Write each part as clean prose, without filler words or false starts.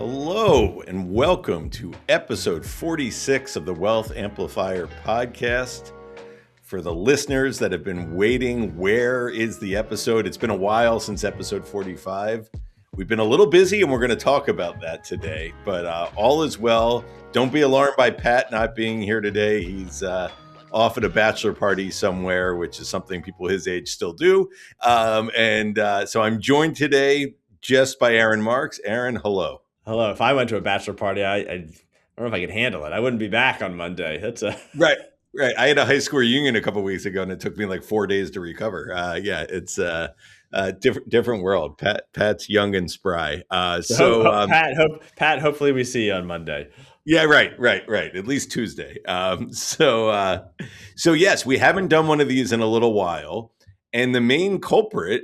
Hello and welcome to episode 46 of the Wealth Amplifier podcast. For the listeners that have been waiting, where is the episode? It's been a while since episode 45. We've been a little busy and we're going to talk about that today, but all is well. Don't be alarmed by Pat not being here today. He's off at a bachelor party somewhere, which is something people his age still do. So I'm joined today just by Aaron Marks. Aaron, hello. Hello. If I went to a bachelor party, I don't know if I could handle it. I wouldn't be back on Monday. Right. I had a high school reunion a couple of weeks ago, and it took me like 4 days to recover. It's a different world. Pat's young and spry. Pat. Hopefully, we see you on Monday. Yeah, right. At least Tuesday. So yes, we haven't done one of these in a little while, and the main culprit.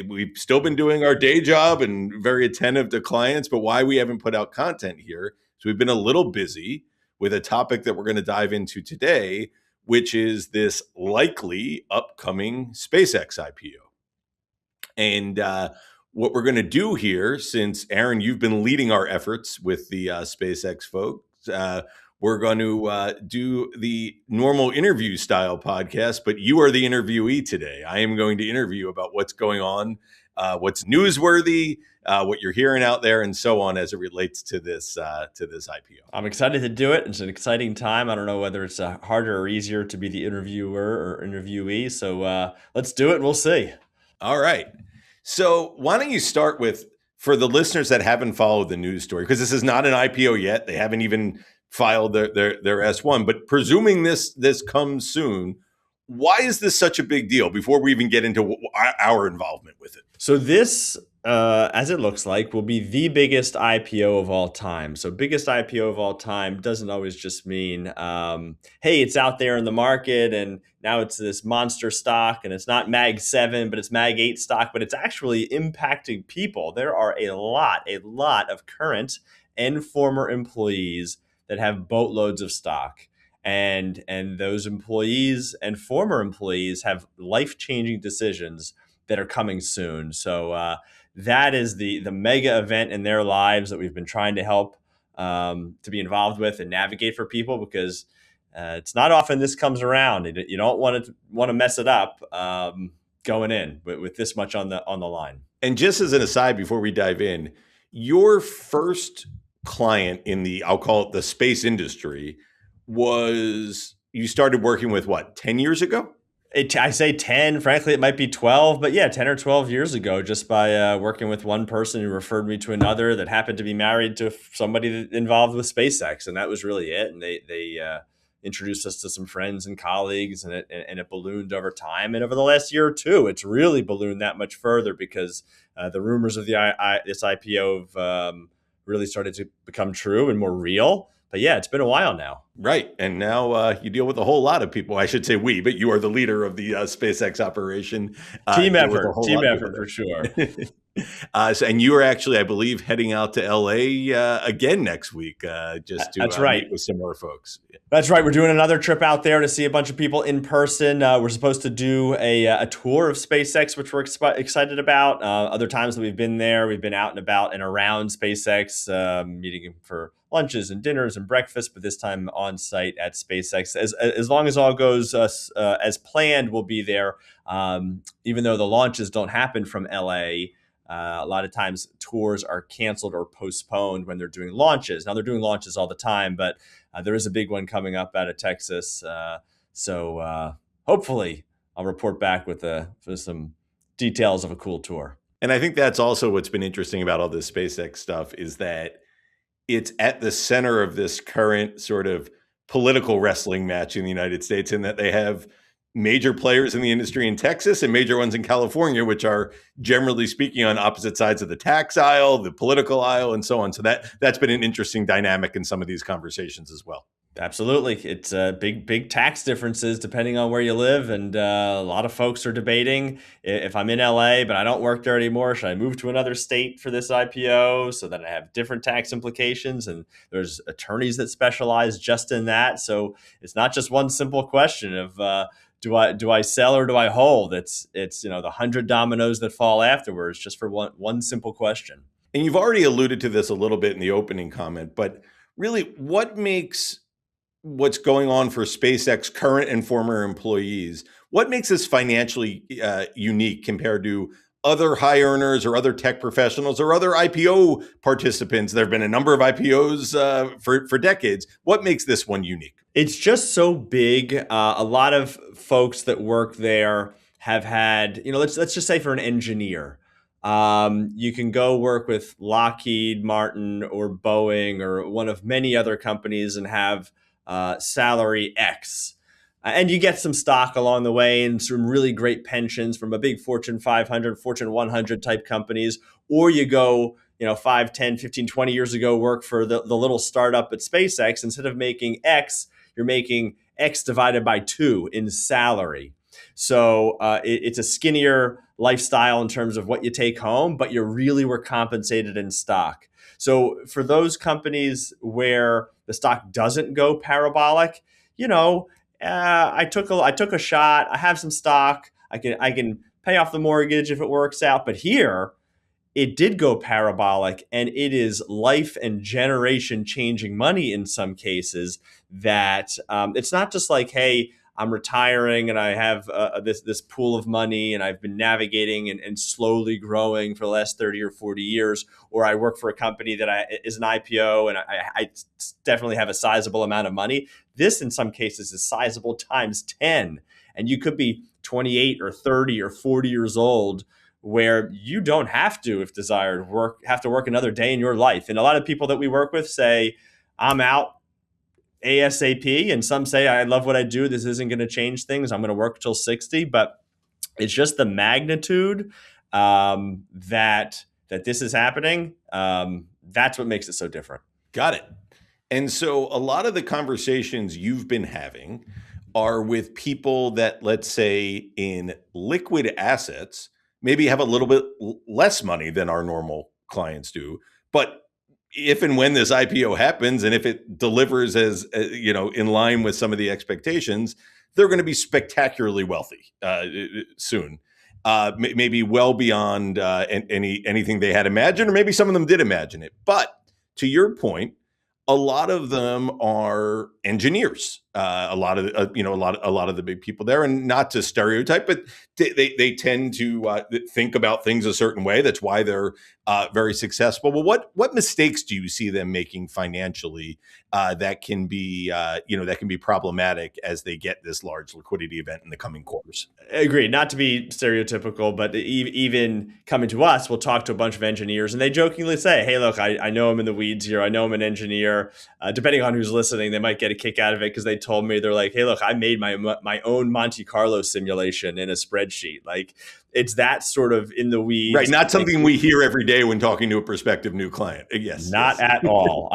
We've still been doing our day job and very attentive to clients, but why we haven't put out content here is we've been a little busy with a topic that we're going to dive into today, which is this likely upcoming SpaceX IPO. And what we're going to do here, since Aaron, you've been leading our efforts with the SpaceX folks, we're going to do the normal interview style podcast, but you are the interviewee today. I am going to interview about what's going on, what's newsworthy, what you're hearing out there, and so on as it relates to this IPO. I'm excited to do it. It's an exciting time. I don't know whether it's harder or easier to be the interviewer or interviewee. So let's do it and we'll see. All right. So why don't you start with, for the listeners that haven't followed the news story, because this is not an IPO yet. They haven't even filed their S1, but presuming this comes soon, why is this such a big deal before we even get into our involvement with it? So this, as it looks like, will be the biggest IPO of all time. So biggest IPO of all time doesn't always just mean, hey, it's out there in the market and now it's this monster stock and it's not Mag 7, but it's Mag 8 stock, but it's actually impacting people. There are a lot of current and former employees that have boatloads of stock. And those employees and former employees have life-changing decisions that are coming soon. So that is the mega event in their lives that we've been trying to help to be involved with and navigate for people, because it's not often this comes around. You don't want to mess it up going in with this much on the line. And just as an aside, before we dive in, your first client in the, I'll call it the space industry, was you started working with what, 10 years ago? I say 10, frankly, it might be 12, but yeah, 10 or 12 years ago, just by working with one person who referred me to another that happened to be married to somebody involved with SpaceX. And that was really it. And they introduced us to some friends and colleagues, and it ballooned over time. And over the last year or two, it's really ballooned that much further because the rumors of this IPO have really started to become true and more real. But yeah, it's been a while now. Right. And now you deal with a whole lot of people. I should say we, but you are the leader of the SpaceX operation. Team effort for sure. And you are actually, I believe, heading out to LA again next week just to meet with some more folks. That's right. We're doing another trip out there to see a bunch of people in person. We're supposed to do a tour of SpaceX, which we're excited about. Other times that we've been there, we've been out and about and around SpaceX, meeting for lunches and dinners and breakfast, but this time on site at SpaceX. As long as all goes as planned, we'll be there. Even though the launches don't happen from LA, a lot of times tours are canceled or postponed when they're doing launches. Now they're doing launches all the time, but there is a big one coming up out of Texas. So hopefully I'll report back with some details of a cool tour. And I think that's also what's been interesting about all this SpaceX stuff is that it's at the center of this current sort of political wrestling match in the United States, in that they have major players in the industry in Texas and major ones in California, which are generally speaking on opposite sides of the tax aisle, the political aisle, and so on. So that's been an interesting dynamic in some of these conversations as well. Absolutely. It's big tax differences depending on where you live. And a lot of folks are debating, if I'm in LA, but I don't work there anymore, should I move to another state for this IPO so that I have different tax implications? And there's attorneys that specialize just in that. So it's not just one simple question of, do I sell or do I hold? It's the 100 dominoes that fall afterwards just for one simple question. And you've already alluded to this a little bit in the opening comment, but really, what makes what's going on for SpaceX current and former employees, what makes this financially unique compared to other high earners or other tech professionals or other IPO participants? There have been a number of IPOs for decades. What makes this one unique? It's just so big. A lot of folks that work there have had, let's just say for an engineer, you can go work with Lockheed Martin or Boeing or one of many other companies and have salary X. And you get some stock along the way and some really great pensions from a big Fortune 500, Fortune 100 type companies. Or you go, 5, 10, 15, 20 years ago, work for the little startup at SpaceX. Instead of making X, you're making X divided by 2 in salary. So it's a skinnier lifestyle in terms of what you take home, but you really were compensated in stock. So for those companies where the stock doesn't go parabolic, I took a shot. I have some stock. I can pay off the mortgage if it works out. But here, it did go parabolic, and it is life and generation changing money in some cases. That it's not just like, hey, I'm retiring and I have this pool of money and I've been navigating and slowly growing for the last 30 or 40 years, or I work for a company that is an IPO and I definitely have a sizable amount of money. This in some cases is sizable times 10, and you could be 28 or 30 or 40 years old where you don't have to, if desired, have to work another day in your life. And a lot of people that we work with say, I'm out ASAP, and some say, I love what I do. This isn't going to change things. I'm going to work till 60. But it's just the magnitude that this is happening. That's what makes it so different. Got it. And so a lot of the conversations you've been having are with people that, let's say, in liquid assets, maybe have a little bit less money than our normal clients do. But if and when this IPO happens, and if it delivers as in line with some of the expectations, they're going to be spectacularly wealthy soon. Maybe well beyond anything they had imagined, or maybe some of them did imagine it. But to your point, a lot of them are engineers. A lot of the big people there, and not to stereotype, but they tend to think about things a certain way. That's why they're very successful. Well, what mistakes do you see them making financially that can be problematic as they get this large liquidity event in the coming quarters? Agreed. Not to be stereotypical, but even coming to us, we'll talk to a bunch of engineers, and they jokingly say, "Hey, look, I know I'm in the weeds here. I know I'm an engineer." Depending on who's listening, they might get a kick out of it because they told me, they're like, "Hey, look, I made my own Monte Carlo simulation in a spreadsheet." Like, it's that sort of in the weeds, right? Not something we hear every day when talking to a prospective new client. Yes, not yes. at all.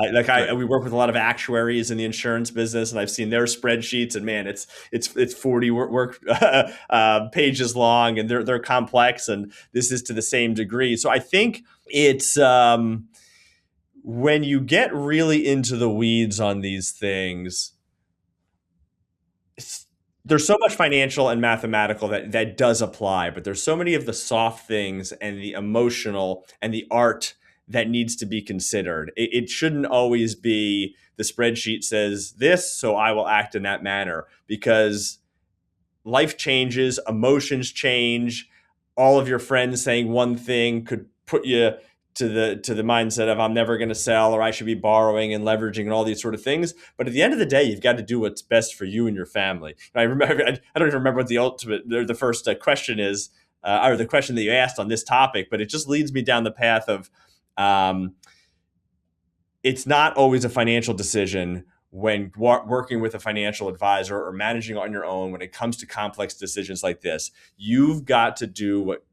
We work with a lot of actuaries in the insurance business, and I've seen their spreadsheets, and man, it's 40 work pages long, and they're complex, and this is to the same degree. So I think it's when you get really into the weeds on these things, there's so much financial and mathematical that does apply, but there's so many of the soft things and the emotional and the art that needs to be considered. It shouldn't always be the spreadsheet says this, so I will act in that manner, because life changes, emotions change. All of your friends saying one thing could put you to the mindset of, I'm never going to sell, or I should be borrowing and leveraging and all these sort of things. But at the end of the day, you've got to do what's best for you and your family. And I don't even remember what the first question is, or the question that you asked on this topic, but it just leads me down the path of it's not always a financial decision when working with a financial advisor or managing on your own. When it comes to complex decisions like this, you've got to do what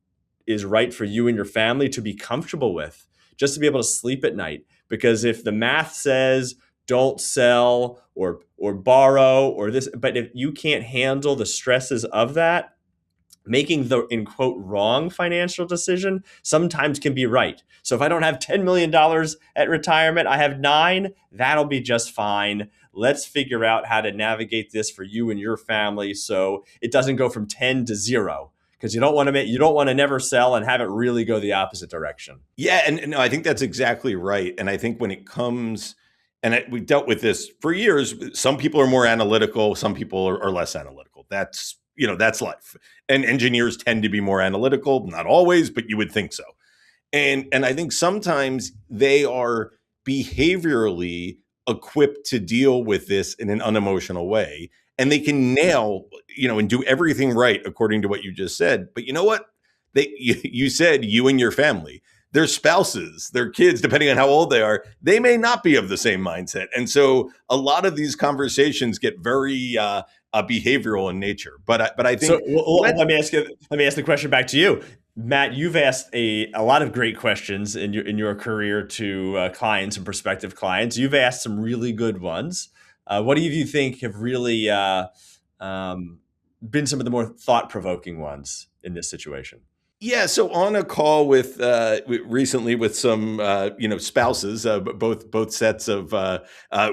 is right for you and your family to be comfortable with, just to be able to sleep at night. Because if the math says don't sell or borrow or this, but if you can't handle the stresses of that, making the, in quote, wrong financial decision sometimes can be right. So if I don't have $10 million at retirement, I have 9, that'll be just fine. Let's figure out how to navigate this for you and your family so it doesn't go from 10 to 0. because you don't want to never sell and have it really go the opposite direction. Yeah, and no, I think that's exactly right. And I think when it comes, we've dealt with this for years. Some people are more analytical, some people are less analytical. That's life. And engineers tend to be more analytical, not always, but you would think so. And I think sometimes they are behaviorally equipped to deal with this in an unemotional way, and they can nail, and do everything right according to what you just said. But you know what? You said you and your family, their spouses, their kids, depending on how old they are, they may not be of the same mindset. And so a lot of these conversations get very behavioral in nature. But I think So let me ask the question back to you, Matt. You've asked a lot of great questions in your career to clients and prospective clients. You've asked some really good ones. What do you think have really been some of the more thought provoking ones in this situation? Yeah, so on a call with recently with some spouses, both sets of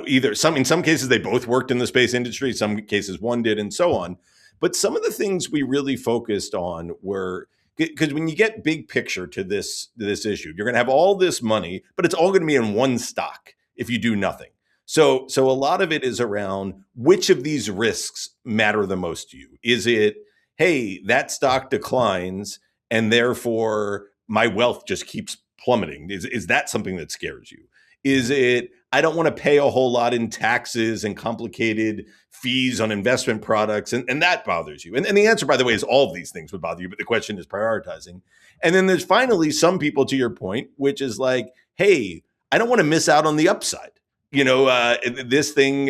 either some in some cases they both worked in the space industry, some cases one did, and so on. But some of the things we really focused on were, because when you get big picture to this issue, you're going to have all this money, but it's all going to be in one stock if you do nothing. So a lot of it is around which of these risks matter the most to you. Is it, hey, that stock declines and therefore my wealth just keeps plummeting? Is that something that scares you? Is it, I don't want to pay a whole lot in taxes and complicated fees on investment products, and that bothers you? And the answer, by the way, is all of these things would bother you, but the question is prioritizing. And then there's finally some people, to your point, which is like, hey, I don't want to miss out on the upside. This thing,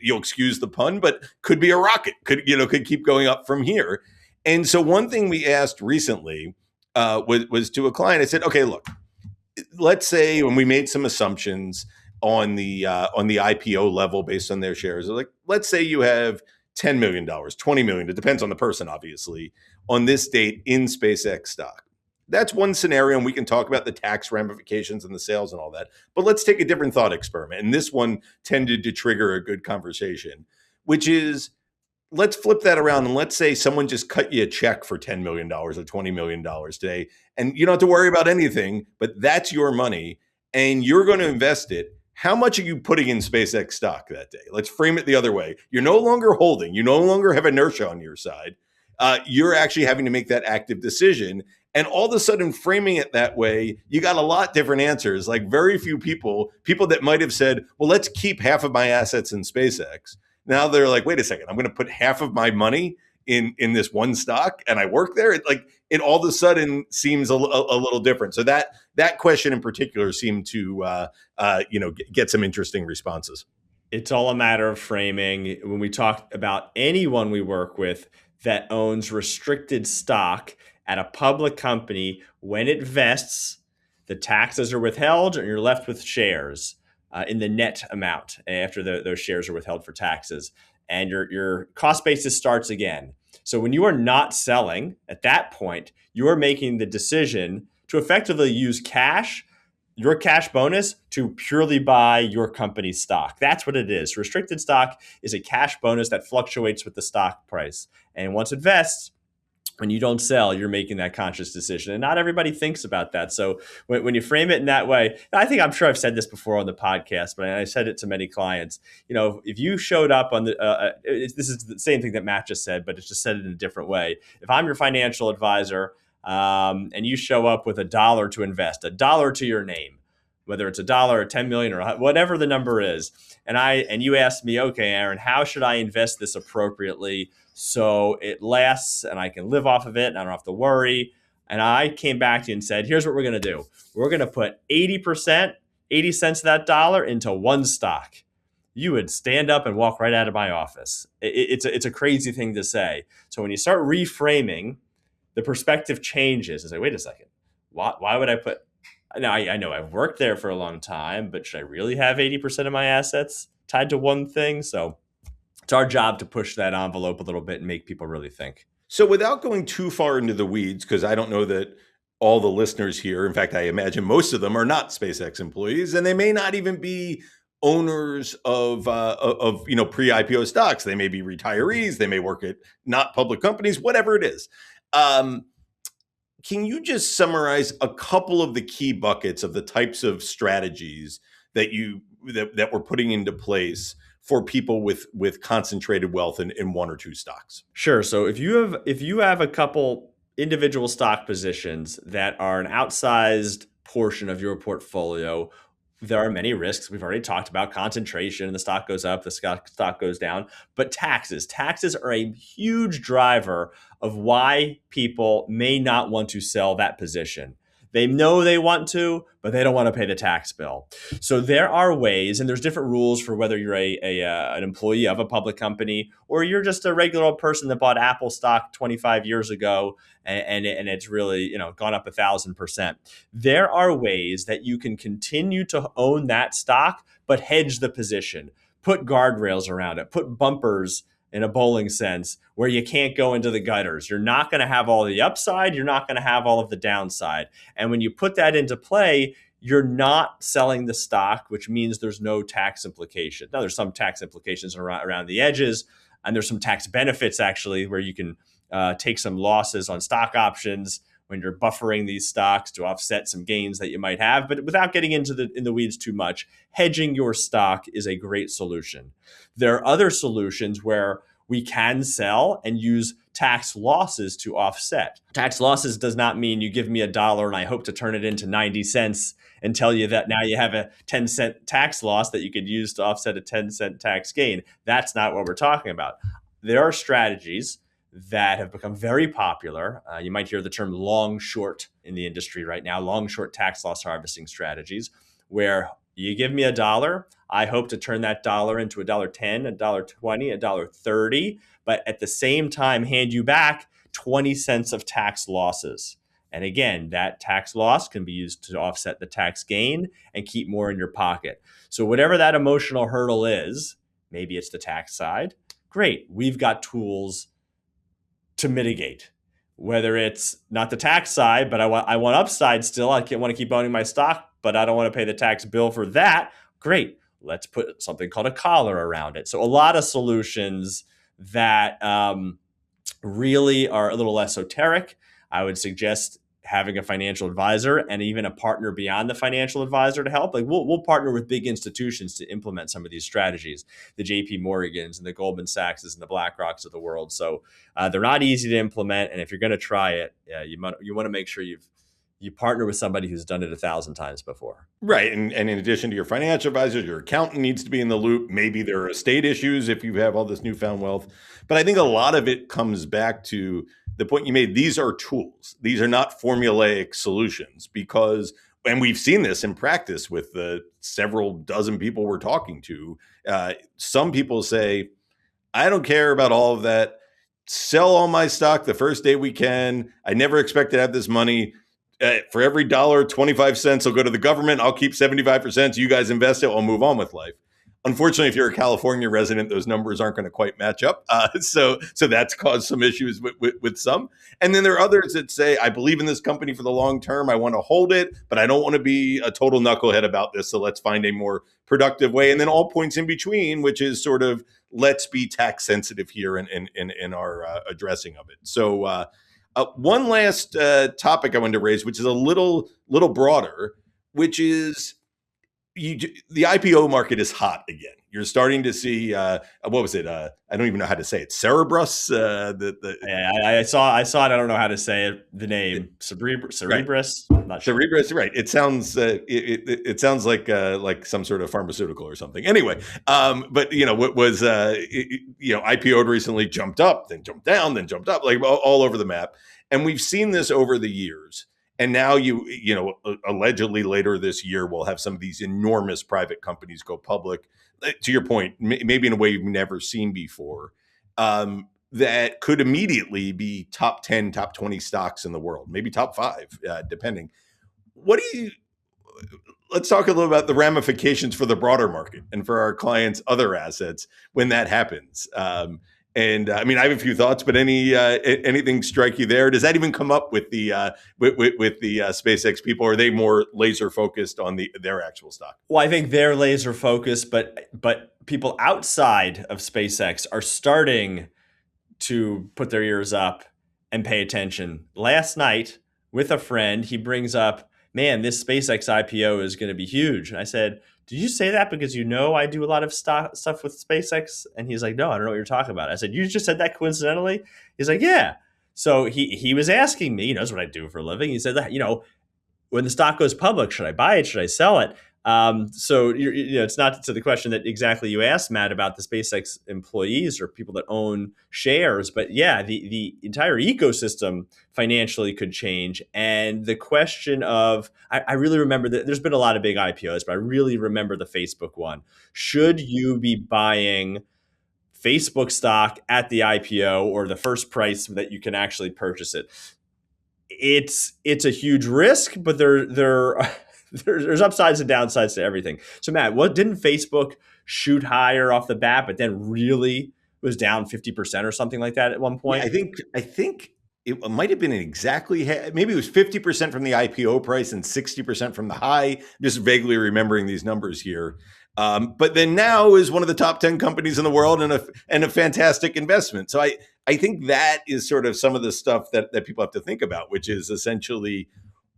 you'll excuse the pun, but could be a rocket, could keep going up from here. And so one thing we asked recently was to a client. I said, okay, look, let's say when we made some assumptions on the IPO level based on their shares, like let's say you have $10 million, $20 million, it depends on the person, obviously, on this date in SpaceX stock. That's one scenario, and we can talk about the tax ramifications and the sales and all that. But let's take a different thought experiment. And this one tended to trigger a good conversation, which is, let's flip that around and let's say someone just cut you a check for $10 million or $20 million today. And you don't have to worry about anything, but that's your money and you're going to invest it. How much are you putting in SpaceX stock that day? Let's frame it the other way. You're no longer holding. You no longer have inertia on your side. You're actually having to make that active decision. And all of a sudden, framing it that way, you got a lot different answers. Like very few people that might have said, well, let's keep half of my assets in SpaceX. Now they're like, wait a second, I'm going to put half of my money in this one stock and I work there. It all of a sudden seems a little different. So that question in particular seemed to get some interesting responses. It's all a matter of framing. When we talk about anyone we work with that owns restricted stock at a public company, when it vests, the taxes are withheld and you're left with shares in the net amount after those shares are withheld for taxes. And your cost basis starts again. So when you are not selling, at that point, you are making the decision to effectively use cash, your cash bonus, to purely buy your company's stock. That's what it is. Restricted stock is a cash bonus that fluctuates with the stock price. And once it vests, when you don't sell, you're making that conscious decision. And not everybody thinks about that. So when you frame it in that way, I'm sure I've said this before on the podcast, but I said it to many clients. If you showed up on this is the same thing that Matt just said, but it's just said it in a different way. If I'm your financial advisor and you show up with $1 to invest, $1 to your name, whether it's $1 or 10 million or whatever the number is, and you ask me, okay, Aaron, how should I invest this appropriately so it lasts and I can live off of it and I don't have to worry? And I came back to you and said, here's what we're going to do. We're going to put 80%, 80 cents of that dollar into one stock. You would stand up and walk right out of my office. It's a crazy thing to say. So when you start reframing, the perspective changes. It's like, wait a second, why would I put... Now, I know I've worked there for a long time, but should I really have 80% of my assets tied to one thing? So it's our job to push that envelope a little bit and make people really think. So without going too far into the weeds, because I don't know that all the listeners here, in fact, I imagine most of them are not SpaceX employees, and they may not even be owners of pre-IPO stocks. They may be retirees. They may work at not public companies, whatever it is. Um, can you just summarize a couple of the key buckets of the types of strategies that we're putting into place for people with concentrated wealth in one or two stocks? Sure. So if you have a couple individual stock positions that are an outsized portion of your portfolio, there are many risks. We've already talked about concentration. The stock goes up, the stock goes down. But taxes are a huge driver of why people may not want to sell that position. They know they want to, but they don't want to pay the tax bill. So there are ways, and there's different rules for whether you're an employee of a public company or you're just a regular old person that bought Apple stock 25 years ago and it's really gone up 1,000%. There are ways that you can continue to own that stock, but hedge the position, put guardrails around it, put bumpers in a bowling sense where you can't go into the gutters. You're not going to have all the upside. You're not going to have all of the downside. And when you put that into play, you're not selling the stock, which means there's no tax implication. Now, there's some tax implications around the edges, and there's some tax benefits actually where you can take some losses on stock options when you're buffering these stocks to offset some gains that you might have. But without getting into in the weeds too much, hedging your stock is a great solution. There are other solutions where we can sell and use tax losses to offset. Tax losses does not mean you give me $1 and I hope to turn it into 90 cents and tell you that now you have a 10-cent tax loss that you could use to offset a 10-cent tax gain. That's not what we're talking about. There are strategies that have become very popular. You might hear the term long short in the industry right now, long short tax loss harvesting strategies, where you give me $1, I hope to turn that dollar into $1.10, $1.20, $1.30, but at the same time hand you back 20 cents of tax losses. And again, that tax loss can be used to offset the tax gain and keep more in your pocket. So whatever that emotional hurdle is, maybe it's the tax side, great. We've got tools to mitigate. Whether it's not the tax side, but I want upside still. I want to keep owning my stock, but I don't want to pay the tax bill for that. Great. Let's put something called a collar around it. So a lot of solutions that really are a little esoteric. I would suggest having a financial advisor and even a partner beyond the financial advisor to help. Like we'll partner with big institutions to implement some of these strategies, the JP Morgans and the Goldman Sachs and the BlackRocks of the world. So they're not easy to implement. And if you're going to try it, you want to make sure you partner with somebody who's done it 1,000 times before. Right. And in addition to your financial advisor, your accountant needs to be in the loop. Maybe there are estate issues if you have all this newfound wealth. But I think a lot of it comes back to the point you made. These are tools. These are not formulaic solutions and we've seen this in practice with the several dozen people we're talking to. Some people say, I don't care about all of that. Sell all my stock the first day we can. I never expect to have this money. For every dollar, 25 cents will go to the government. I'll keep 75%. You guys invest it. I'll move on with life. Unfortunately, if you're a California resident, those numbers aren't going to quite match up. So that's caused some issues with some. And then there are others that say, I believe in this company for the long term. I want to hold it, but I don't want to be a total knucklehead about this. So let's find a more productive way. And then all points in between, which is sort of let's be tax sensitive here in our addressing of it. So one last topic I wanted to raise, which is a little broader, which is the IPO market is hot again. You're starting to see what was it? I don't even know how to say it. Cerebrus. I saw it. I don't know how to say it. The name Cerebrus. Right. Not sure. Cerebrus. Right. It sounds it sounds like some sort of pharmaceutical or something. Anyway, but what was IPO'd recently, jumped up, then jumped down, then jumped up, like all over the map. And we've seen this over the years. And now allegedly later this year, we'll have some of these enormous private companies go public. To your point, maybe in a way you've never seen before, that could immediately be top 10, top 20 stocks in the world, maybe top 5, depending. Let's talk a little about the ramifications for the broader market and for our clients' other assets when that happens. And I have a few thoughts, but anything strike you there? Does that even come up with the SpaceX people? Or are they more laser focused on their actual stock? Well, I think they're laser focused, but people outside of SpaceX are starting to put their ears up and pay attention. Last night with a friend, he brings up, man, this SpaceX IPO is going to be huge. And I said, did you say that because you know I do a lot of stuff with SpaceX? And he's like, no, I don't know what you're talking about. I said, you just said that coincidentally? He's like, yeah. So he was asking me, he knows what I do for a living. He said that, when the stock goes public, should I buy it? Should I sell it? So it's not to the question that exactly you asked, Matt, about the SpaceX employees or people that own shares, but yeah, the entire ecosystem financially could change. And the question of, I really remember that there's been a lot of big IPOs, but I really remember the Facebook one. Should you be buying Facebook stock at the IPO or the first price that you can actually purchase it? It's a huge risk, but there's upsides and downsides to everything. So Matt, what didn't Facebook shoot higher off the bat, but then really was down 50% or something like that at one Yeah, point? I think it might have been exactly maybe it was 50% from the IPO price and 60% from the high. Just vaguely remembering these numbers here. But then now is one of the top 10 companies in the world and a fantastic investment. So I think that is sort of some of the stuff that people have to think about, which is essentially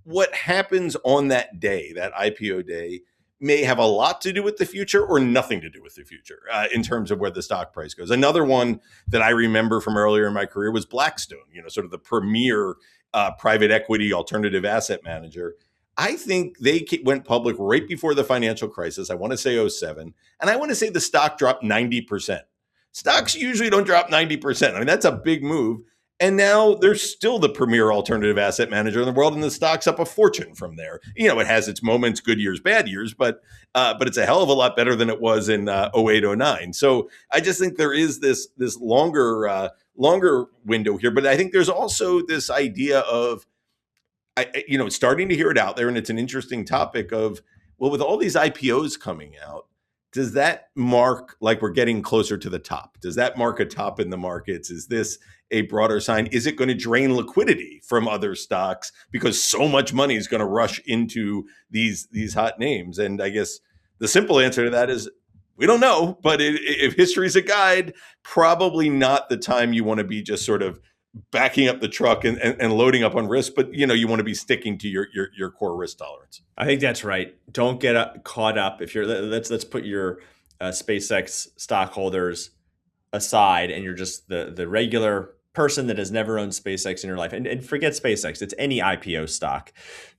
what happens on that day, that IPO day, may have a lot to do with the future or nothing to do with the future in terms of where the stock price goes. Another one that I remember from earlier in my career was Blackstone, sort of the premier private equity alternative asset manager. I think they went public right before the financial crisis. I want to say '07. And I want to say the stock dropped 90%. Stocks usually don't drop 90%. I mean, that's a big move. And now they're still the premier alternative asset manager in the world, and the stock's up a fortune from there. It has its moments, good years, bad years, but it's a hell of a lot better than it was in '08, '09. So I just think there is this longer window here, but I think there's also this idea of starting to hear it out there, and it's an interesting topic of, well, with all these IPOs coming out, does that mark like we're getting closer to the top? Does that mark a top in the markets? Is this a broader sign? Is it going to drain liquidity from other stocks because so much money is going to rush into these hot names? And I guess the simple answer to that is we don't know. But if history is a guide, probably not the time you want to be just sort of backing up the truck and loading up on risk, but you want to be sticking to your core risk tolerance. I think that's right. Don't get caught up. If you're let's put your SpaceX stockholders aside, and you're just the regular person that has never owned SpaceX in your life, and forget SpaceX. It's any IPO stock.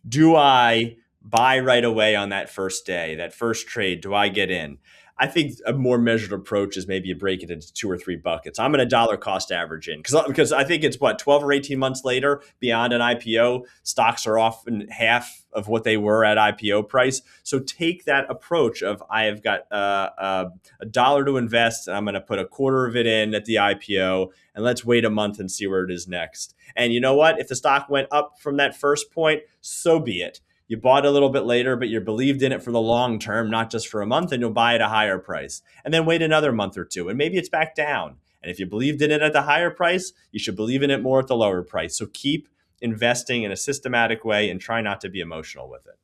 Do I buy right away on that first day, that first trade? Do I get in? I think a more measured approach is maybe you break it into 2 or 3 buckets. I'm going to dollar cost average in because I think it's 12 or 18 months later beyond an IPO, stocks are often half of what they were at IPO price. So take that approach of I have got a dollar to invest, and I'm going to put a quarter of it in at the IPO, and let's wait a month and see where it is next. And you know what? If the stock went up from that first point, so be it. You bought a little bit later, but you believed in it for the long term, not just for a month, and you'll buy at a higher price. And then wait another month or two, and maybe it's back down. And if you believed in it at the higher price, you should believe in it more at the lower price. So keep investing in a systematic way and try not to be emotional with it.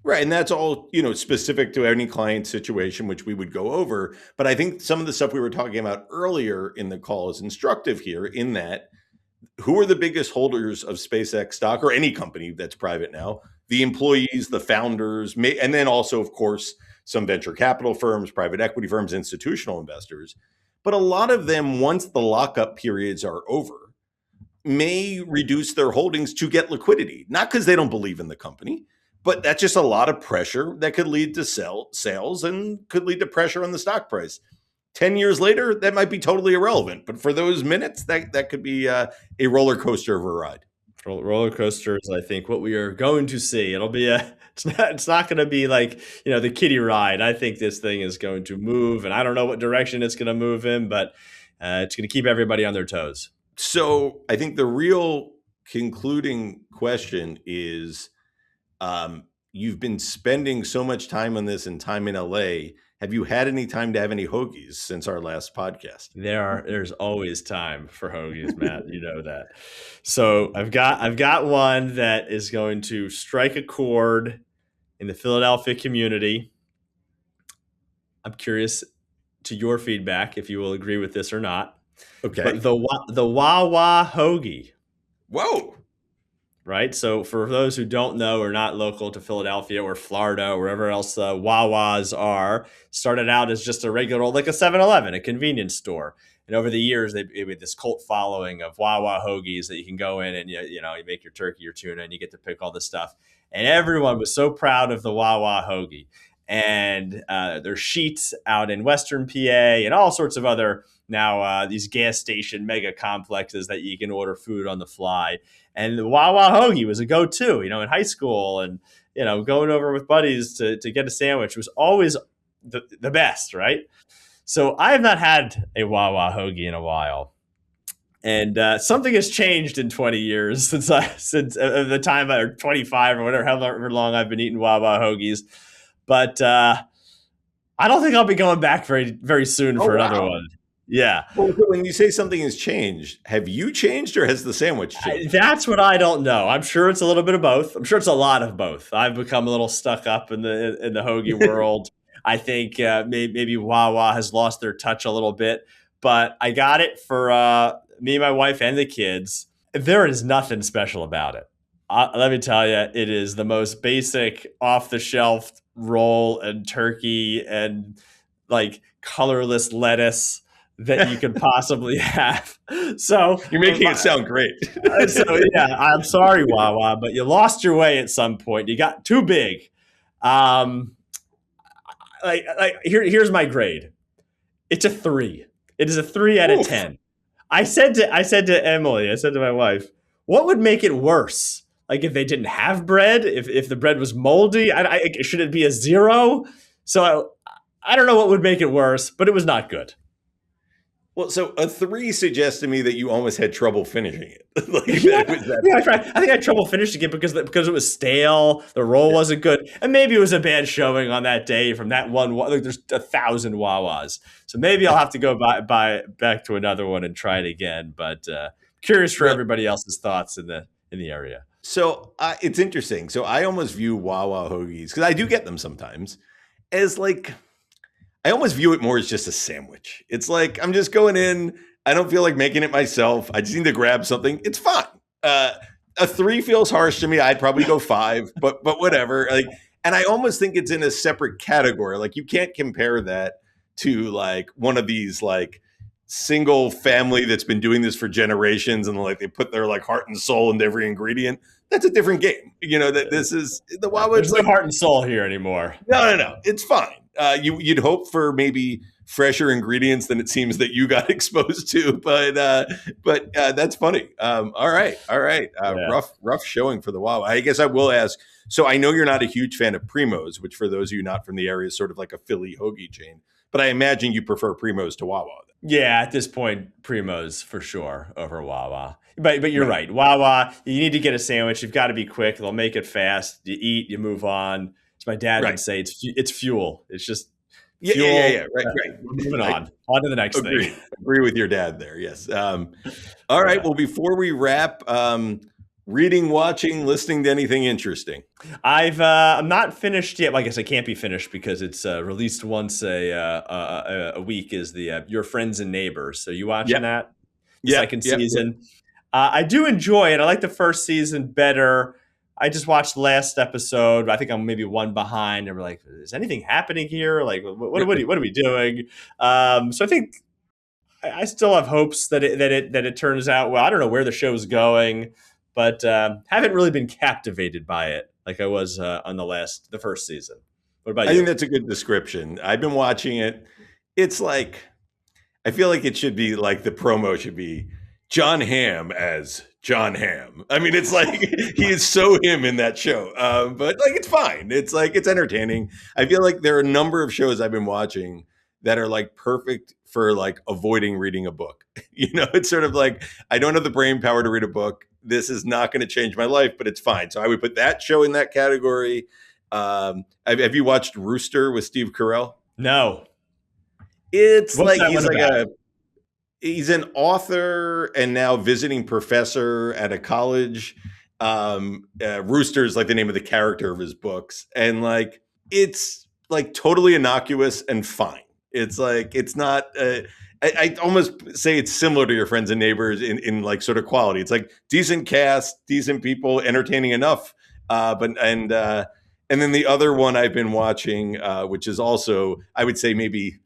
Right. And that's all, specific to any client situation, which we would go over. But I think some of the stuff we were talking about earlier in the call is instructive here in that who are the biggest holders of SpaceX stock or any company that's private now? The employees, the founders, and then also, of course, some venture capital firms, private equity firms, institutional investors. But a lot of them, once the lockup periods are over, may reduce their holdings to get liquidity, not because they don't believe in the company, but that's just a lot of pressure that could lead to sales and could lead to pressure on the stock price. 10 years later, that might be totally irrelevant. But for those minutes, that could be a roller coaster of a ride. Roller coasters, I think, what we are going to see. It'll be it's not going to be like, the kiddie ride. I think this thing is going to move, and I don't know what direction it's going to move in, but it's going to keep everybody on their toes. So I think the real concluding question is, you've been spending so much time on this and time in LA. Have you had any time to have any hoagies since our last podcast? There's always time for hoagies, Matt. You know that. So I've got one that is going to strike a chord in the Philadelphia community. I'm curious to your feedback if you will agree with this or not. Okay. But the Wawa hoagie. Whoa. right? So for those who don't know or not local to Philadelphia or Florida or wherever else Wawas are, started out as just a regular old, like a 7-Eleven, a convenience store. And over the years, they had this cult following of Wawa hoagies that you can go in and you make your turkey or tuna and you get to pick all this stuff. And everyone was so proud of the Wawa hoagie. And there's sheets out in Western PA and all sorts of other now these gas station mega complexes that you can order food on the fly. And the Wawa hoagie was a go-to, in high school, and going over with buddies to get a sandwich was always the best, right? So I have not had a Wawa hoagie in a while, and something has changed in 20 years since the time or 25 or whatever, however long I've been eating Wawa hoagies. But I don't think I'll be going back very very soon for another one. Yeah. Well, when you say something has changed, have you changed or has the sandwich changed? That's what I don't know. I'm sure it's a little bit of both. I'm sure it's a lot of both. I've become a little stuck up in the hoagie world. I think maybe Wawa has lost their touch a little bit, but I got it for me, my wife, and the kids. There is nothing special about it. Let me tell you, it is the most basic, off the shelf roll and turkey and like colorless lettuce that you could possibly have. So you're making it sound great. So yeah, I'm sorry, Wawa, but you lost your way at some point. You got too big. Here's my grade. It's a 3. It is a 3 out of 10. I said to Emily, I said to my wife, what would make it worse? Like if they didn't have bread, if the bread was moldy, should it be a 0? So I don't know what would make it worse, but it was not good. Well, so a 3 suggests to me that you almost had trouble finishing it. I think I had trouble finishing it because it was stale. The roll wasn't good, and maybe it was a bad showing on that day from that one. Like there's 1,000 Wawas, so maybe I'll have to go back to another one and try it again. But curious for everybody else's thoughts in the area. So it's interesting. So I almost view Wawa hoagies, because I do get them sometimes, as like, I almost view it more as just a sandwich. It's like, I'm just going in. I don't feel like making it myself. I just need to grab something. It's fine. A 3 feels harsh to me. I'd probably go 5, but whatever. Like, and I almost think it's in a separate category. Like you can't compare that to like one of these like single family that's been doing this for generations and like they put their like heart and soul into every ingredient. That's a different game. That this is the Wawa. There's no heart and soul here anymore. No. It's fine. You'd hope for maybe fresher ingredients than it seems that you got exposed to, but that's funny. All right. Rough showing for the Wawa. I guess I will ask. So I know you're not a huge fan of Primo's, which for those of you not from the area is sort of like a Philly hoagie chain, but I imagine you prefer Primo's to Wawa. Yeah, at this point, Primo's for sure over Wawa. But you're right. Wawa, you need to get a sandwich. You've got to be quick. They'll make it fast. You eat, you move on. As my dad would say, it's fuel. It's just fuel. Yeah. Right. Moving on to the next thing. Agree with your dad there. Yes. All right. Well, before we wrap, reading, watching, listening to anything interesting? I'm not finished yet. Well, I guess I can't be finished because it's released once a week. Is the Your Friends and Neighbors? So you watching that? Second season. I do enjoy it. I like the first season better. I just watched the last episode. I think I'm maybe one behind. And we're like, is anything happening here? Like, what are we doing? So I think I still have hopes that it turns out well. I don't know where the show's going, but haven't really been captivated by it like I was on the first season. What about you? I think that's a good description. I've been watching it. It's like, I feel like it should be like the promo should be John Hamm as John Hamm. I mean, it's like he is so him in that show. But like, it's fine. It's like, it's entertaining. I feel like there are a number of shows I've been watching that are like perfect for like avoiding reading a book. It's sort of like, I don't have the brain power to read a book. This is not going to change my life, but it's fine. So I would put that show in that category. Have you watched Rooster with Steve Carell? No. It's like he's an author and now visiting professor at a college. Rooster is like the name of the character of his books. And like, it's like totally innocuous and fine. It's like, it's not, I almost say it's similar to your friends and neighbors in like sort of quality. It's like decent cast, decent people, entertaining enough. And then the other one I've been watching, which is also I would say maybe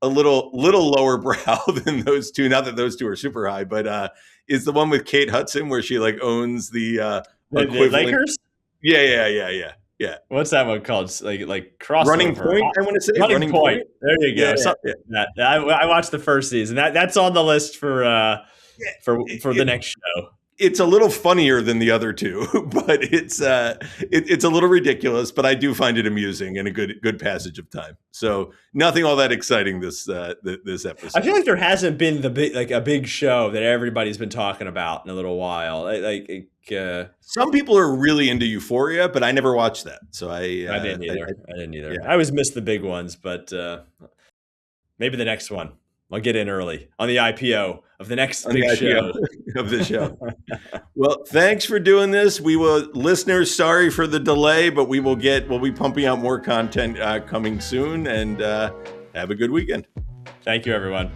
a little lower brow than those two. Not that those two are super high, but is the one with Kate Hudson where she like owns the The equivalent. Lakers? Yeah. What's that one called? Like Running crossover. Point, I want to say. Running Point. There you go. Yeah, Something like that. I watched the first season. That's on the list for the next show. It's a little funnier than the other two, but it's a little ridiculous. But I do find it amusing and a good passage of time. So nothing all that exciting this episode. I feel like there hasn't been a big show that everybody's been talking about in a little while. Some people are really into Euphoria, but I never watched that. So I didn't either. I didn't either. Yeah. I always miss the big ones, but maybe the next one. I'll get in early on the IPO of the next big show of the show. Well, thanks for doing this. Listeners, sorry for the delay, but we'll be pumping out more content coming soon, and have a good weekend. Thank you, everyone.